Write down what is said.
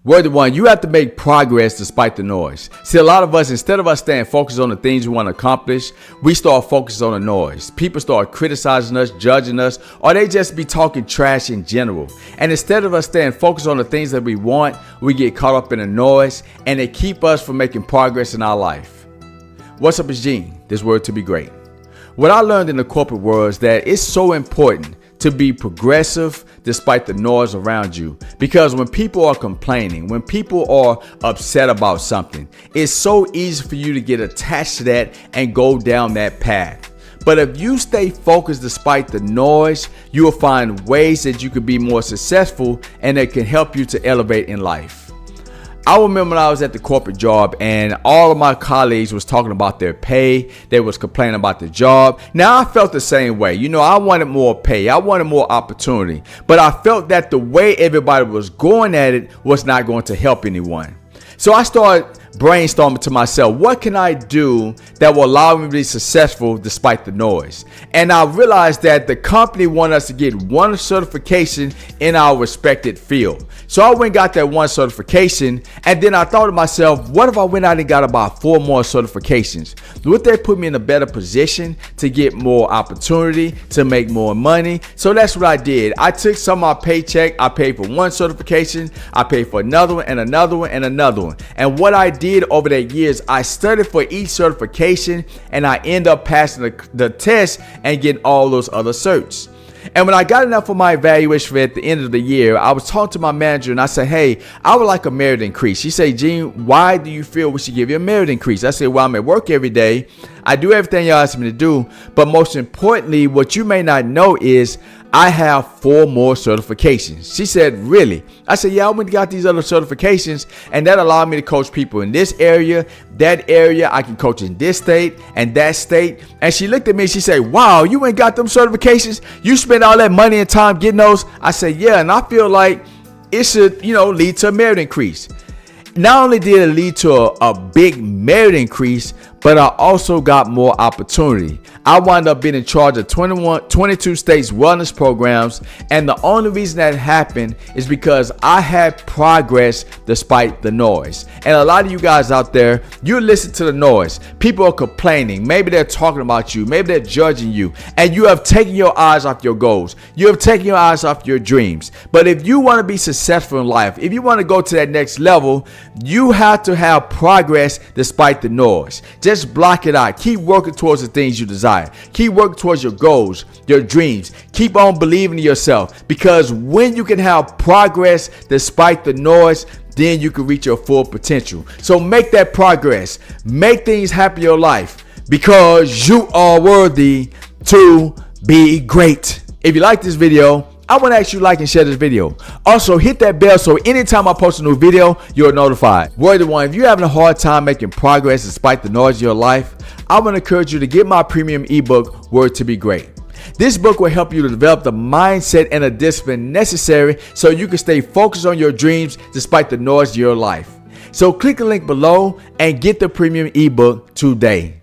Worthy one, you have to make progress despite the noise. See, a lot of us, instead of us staying focused on the things we want to accomplish, we start focusing on the noise. People start criticizing us, judging us, or they just be talking trash in general. And instead of us staying focused on the things that we want, we get caught up in the noise, and it keep us from making progress in our life. What's up, it's Gene, this word to be great. What I learned in the corporate world is that it's so important to be progressive despite the noise around you. Because when people are complaining, when people are upset about something, it's so easy for you to get attached to that and go down that path. But if you stay focused despite the noise, you will find ways that you can be more successful and that can help you to elevate in life. I remember when I was at the corporate job and all of my colleagues was talking about their pay. They was complaining about the job. Now I felt the same way. I wanted more pay. I wanted more opportunity. But I felt that the way everybody was going at it was not going to help anyone. So I started brainstorming to myself, what can I do that will allow me to be successful despite the noise? And I realized that the company wanted us to get one certification in our respected field. So I went and got that one certification, and then I thought to myself, what if I went out and got about 4 more certifications? Would that put me in a better position to get more opportunity, to make more money? So that's what I did. I took some of my paycheck, I paid for one certification, I paid for another one and another one and another one. And what I did over the years, I studied for each certification and I end up passing the test and getting all those other certs. And when I got enough for my evaluation at the end of the year, I was talking to my manager and I said, hey, I would like a merit increase. She said, Gene, why do you feel we should give you a merit increase? I said, well, I'm at work every day. I do everything you ask me to do. But most importantly, what you may not know is I have 4 more certifications. She said, really? I said, yeah, I went and got these other certifications, and that allowed me to coach people in this area, that area. I can coach in this state and that state. And she looked at me and she said, wow, you ain't got them certifications? You spent all that money and time getting those? I said, yeah, and I feel like it should, lead to a merit increase. Not only did it lead to a big merit increase, but I also got more opportunity. I wound up being in charge of 22 states wellness programs. And the only reason that happened is because I had progress despite the noise. And a lot of you guys out there, you listen to the noise. People are complaining. Maybe they're talking about you. Maybe they're judging you. And you have taken your eyes off your goals. You have taken your eyes off your dreams. But if you want to be successful in life, if you want to go to that next level, you have to have progress despite the noise. Just block it out. Keep working towards the things you desire. Keep working towards your goals, your dreams. Keep on believing in yourself, because when you can have progress despite the noise, then you can reach your full potential. So make that progress. Make things happen in your life, because you are worthy to be great. If you like this video, I want to ask you to like and share this video. Also, hit that bell so anytime I post a new video, you're notified. Worthy one, if you're having a hard time making progress despite the noise of your life, I want to encourage you to get my premium ebook, Word to Be Great. This book will help you to develop the mindset and the discipline necessary so you can stay focused on your dreams despite the noise of your life. So click the link below and get the premium ebook today.